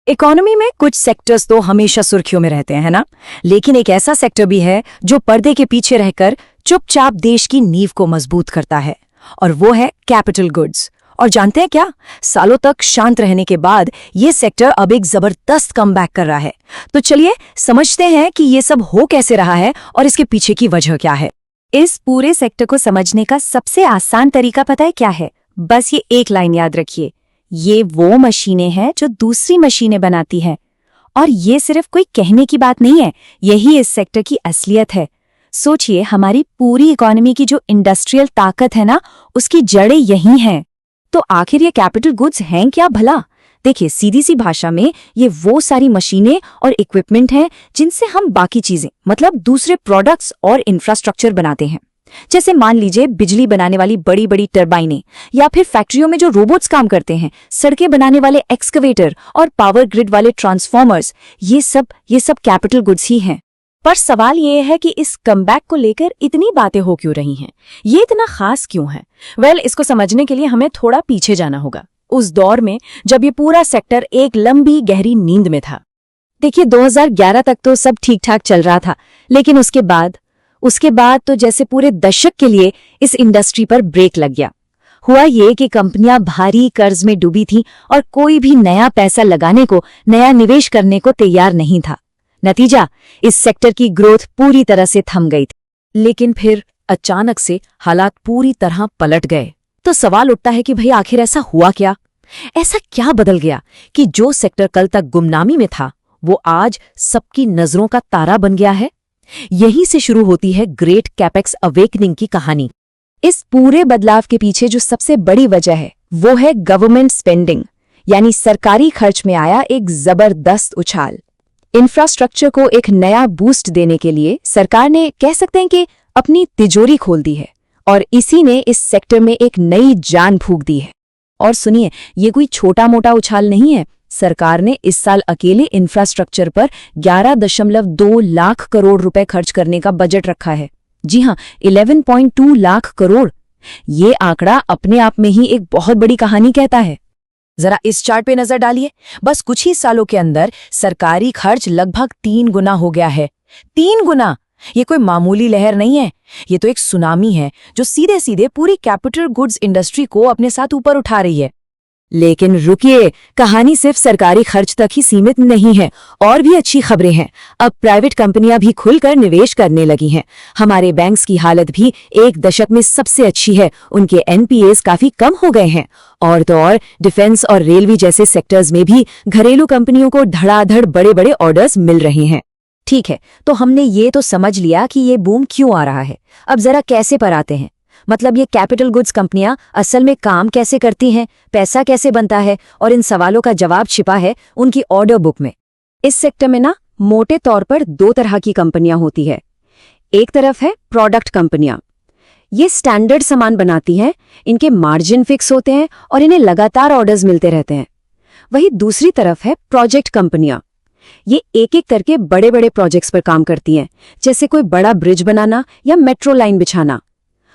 Economy में कुछ sectors तो हमेशा सुर्खियों में रहते हैं ना, लेकिन एक ऐसा सेक्टर भी है जो पर्दे के पीछे रहकर चुपचाप देश की नींव को मजबूत करता है, और वो है कैपिटल गुड्स। और जानते हैं क्या, सालों तक शांत रहने के बाद ये सेक्टर अब एक जबरदस्त कमबैक कर रहा है। तो चलिए समझते हैं कि ये सब हो कैसे रहा है और इसके पीछे की वजह क्या है। इस पूरे सेक्टर को समझने का सबसे आसान तरीका पता है क्या है? बस ये एक लाइन याद रखिए, ये वो मशीनें हैं जो दूसरी मशीनें बनाती हैं। और ये सिर्फ कोई कहने की बात नहीं है, यही इस सेक्टर की असलियत है। सोचिए, हमारी पूरी इकोनॉमी की जो इंडस्ट्रियल ताकत है ना, उसकी जड़ें यही हैं। तो आखिर ये कैपिटल गुड्स हैं क्या भला? देखिए, सीधी सी भाषा में ये वो सारी मशीनें और इक्विपमेंट हैं जिनसे हम बाकी चीजें मतलब दूसरे प्रोडक्ट्स और इंफ्रास्ट्रक्चर बनाते हैं। जैसे मान लीजिए बिजली बनाने वाली बड़ी बड़ी टरबाइनें, या फिर फैक्ट्रियों में जो रोबोट्स काम करते हैं, सड़कें बनाने वाले एक्सकवेटर और पावर ग्रिड वाले ट्रांसफॉर्मर्स, ये सब कैपिटल गुड्स ही हैं। पर सवाल ये है कि इस कमबैक को लेकर इतनी बातें हो क्यों रही हैं? ये इतना खास क्यों है? इसको समझने के लिए हमें थोड़ा पीछे जाना होगा, उस दौर में जब ये पूरा सेक्टर एक लंबी गहरी नींद में था। देखिए, 2011 तक तो सब ठीक ठाक चल रहा था, लेकिन उसके बाद तो जैसे पूरे दशक के लिए इस इंडस्ट्री पर ब्रेक लग गया। हुआ ये कि कंपनियां भारी कर्ज में डूबी थीं और कोई भी नया पैसा लगाने को, नया निवेश करने को तैयार नहीं था। नतीजा, इस सेक्टर की ग्रोथ पूरी तरह से थम गई थी। लेकिन फिर अचानक से हालात पूरी तरह पलट गए। तो सवाल उठता है कि भाई आखिर ऐसा हुआ क्या? ऐसा क्या बदल गया कि जो सेक्टर कल तक गुमनामी में था, वो आज सबकी नजरों का तारा बन गया है? यहीं से शुरू होती है ग्रेट कैपेक्स अवेकनिंग की कहानी। इस पूरे बदलाव के पीछे जो सबसे बड़ी वजह है, वो है गवर्नमेंट स्पेंडिंग, यानी सरकारी खर्च में आया एक जबरदस्त उछाल। इंफ्रास्ट्रक्चर को एक नया बूस्ट देने के लिए सरकार ने, कह सकते हैं कि, अपनी तिजोरी खोल दी है, और इसी ने इस सेक्टर में एक नई जान फूंक दी है। और सुनिए, ये कोई छोटा मोटा उछाल नहीं है। सरकार ने इस साल अकेले इंफ्रास्ट्रक्चर पर 11.2 लाख करोड़ रुपए खर्च करने का बजट रखा है। जी हां, 11.2 लाख करोड़। ये आंकड़ा अपने आप में ही एक बहुत बड़ी कहानी कहता है। जरा इस चार्ट पे नजर डालिए। बस कुछ ही सालों के अंदर सरकारी खर्च लगभग 3 गुना हो गया है। 3 गुना! ये कोई मामूली लहर नहीं है, ये तो एक सुनामी है जो सीधे सीधे पूरी कैपिटल गुड्स इंडस्ट्री को अपने साथ ऊपर उठा रही है। लेकिन रुकिए, कहानी सिर्फ सरकारी खर्च तक ही सीमित नहीं है, और भी अच्छी खबरें हैं। अब प्राइवेट कंपनियां भी खुलकर निवेश करने लगी हैं। हमारे बैंक्स की हालत भी एक दशक में सबसे अच्छी है, उनके एनपीएस काफी कम हो गए हैं। और तो और डिफेंस और रेलवे जैसे सेक्टर्स में भी घरेलू कंपनियों को धड़ाधड़ बड़े बड़े ऑर्डर्स मिल रहे हैं। ठीक है, तो हमने ये तो समझ लिया कि ये बूम क्यों आ रहा है। अब जरा कैसे पर आते हैं। मतलब ये कैपिटल गुड्स कंपनियां असल में काम कैसे करती हैं, पैसा कैसे बनता है, और इन सवालों का जवाब छिपा है उनकी ऑर्डर बुक में। इस सेक्टर में ना मोटे तौर पर 2 तरह की कंपनियां होती है। एक तरफ है प्रोडक्ट कंपनियां। ये स्टैंडर्ड सामान बनाती हैं, इनके मार्जिन फिक्स होते हैं और इन्हें लगातार ऑर्डर्स मिलते रहते हैं। वही दूसरी तरफ है प्रोजेक्ट कंपनियां। ये एक एक करके बड़े बड़े प्रोजेक्ट्स पर काम करती हैं, जैसे कोई बड़ा ब्रिज बनाना या मेट्रो लाइन बिछाना।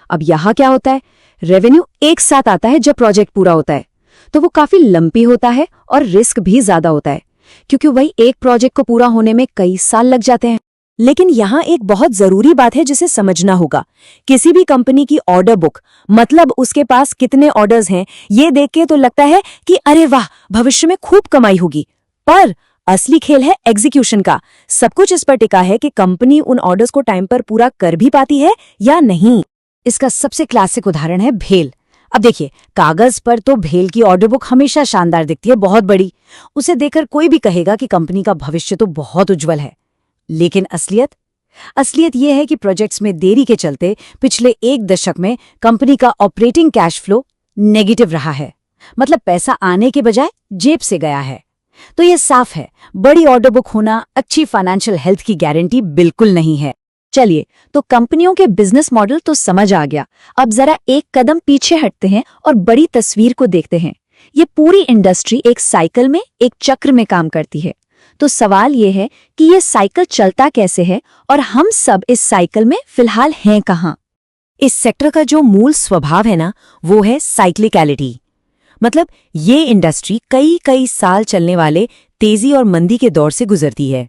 अब यहाँ क्या होता है, रेवेन्यू एक साथ आता है जब प्रोजेक्ट पूरा होता है, तो वो काफी लंपी होता है और रिस्क भी ज्यादा होता है, क्योंकि वही एक प्रोजेक्ट को पूरा होने में कई साल लग जाते हैं। लेकिन यहाँ एक बहुत जरूरी बात है जिसे समझना होगा। किसी भी कंपनी की ऑर्डर बुक, मतलब उसके पास कितने ऑर्डर्स हैं, ये देख के तो लगता है कि अरे वाह, भविष्य में खूब कमाई होगी। पर असली खेल है एग्जीक्यूशन का। सब कुछ इस पर टिका है कि कंपनी उन ऑर्डर्स को टाइम पर पूरा कर भी पाती है या नहीं। इसका सबसे क्लासिक उदाहरण है भेल। अब देखिए, कागज पर तो भेल की ऑर्डर बुक हमेशा शानदार दिखती है, बहुत बड़ी। उसे देखकर कोई भी कहेगा कि कंपनी का भविष्य तो बहुत उज्जवल है। लेकिन असलियत यह है कि प्रोजेक्ट्स में देरी के चलते पिछले 1 दशक में कंपनी का ऑपरेटिंग कैश फ्लो नेगेटिव रहा है। मतलब पैसा आने के बजाय जेब से गया है। तो ये साफ है, बड़ी ऑर्डर बुक होना अच्छी फाइनेंशियल हेल्थ की गारंटी बिल्कुल नहीं है। चलिए, तो कंपनियों के बिजनेस मॉडल तो समझ आ गया। अब जरा एक कदम पीछे हटते हैं और बड़ी तस्वीर को देखते हैं। ये पूरी इंडस्ट्री एक साइकिल में, एक चक्र में काम करती है। तो सवाल ये है कि ये साइकिल चलता कैसे है और हम सब इस साइकिल में फिलहाल हैं कहाँ? इस सेक्टर का जो मूल स्वभाव है ना, वो है साइक्लिकलिटी। मतलब ये इंडस्ट्री कई साल चलने वाले तेजी और मंदी के दौर से गुजरती है,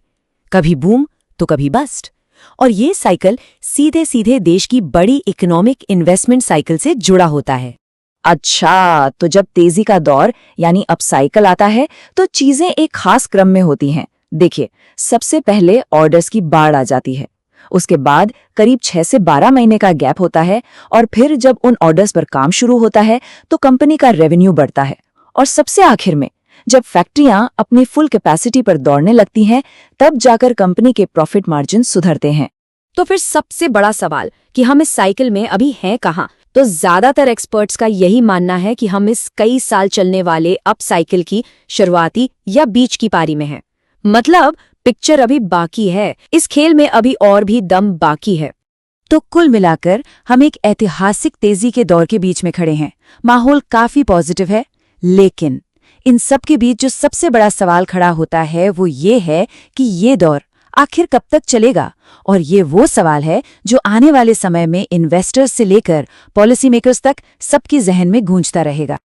कभी बूम तो कभी बस्ट। और ये साइकिल सीधे सीधे देश की बड़ी इकोनॉमिक इन्वेस्टमेंट साइकिल से जुड़ा होता है। अच्छा, तो जब तेजी का दौर यानी अप साइकिल आता है तो चीजें एक खास क्रम में होती हैं। देखिए, सबसे पहले ऑर्डर्स की बाढ़ आ जाती है, उसके बाद करीब 6 से 12 महीने का गैप होता है, और फिर जब उन ऑर्डर्स पर काम शुरू होता है तो कंपनी का रेवेन्यू बढ़ता है, और सबसे आखिर में जब फैक्ट्रियां अपनी फुल कैपेसिटी पर दौड़ने लगती हैं, तब जाकर कंपनी के प्रॉफिट मार्जिन सुधरते हैं। तो फिर सबसे बड़ा सवाल कि हम इस साइकिल में अभी हैं कहाँ? तो ज्यादातर एक्सपर्ट्स का यही मानना है कि हम इस कई साल चलने वाले अप साइकिल की शुरुआती या बीच की पारी में हैं। मतलब पिक्चर अभी बाकी है, इस खेल में अभी और भी दम बाकी है। तो कुल मिलाकर हम एक ऐतिहासिक तेजी के दौर के बीच में खड़े हैं। माहौल काफी पॉजिटिव है, लेकिन इन सब के बीच जो सबसे बड़ा सवाल खड़ा होता है वो ये है कि ये दौर आखिर कब तक चलेगा। और ये वो सवाल है जो आने वाले समय में इन्वेस्टर्स से लेकर पॉलिसी मेकर्स तक सबके जहन में गूंजता रहेगा।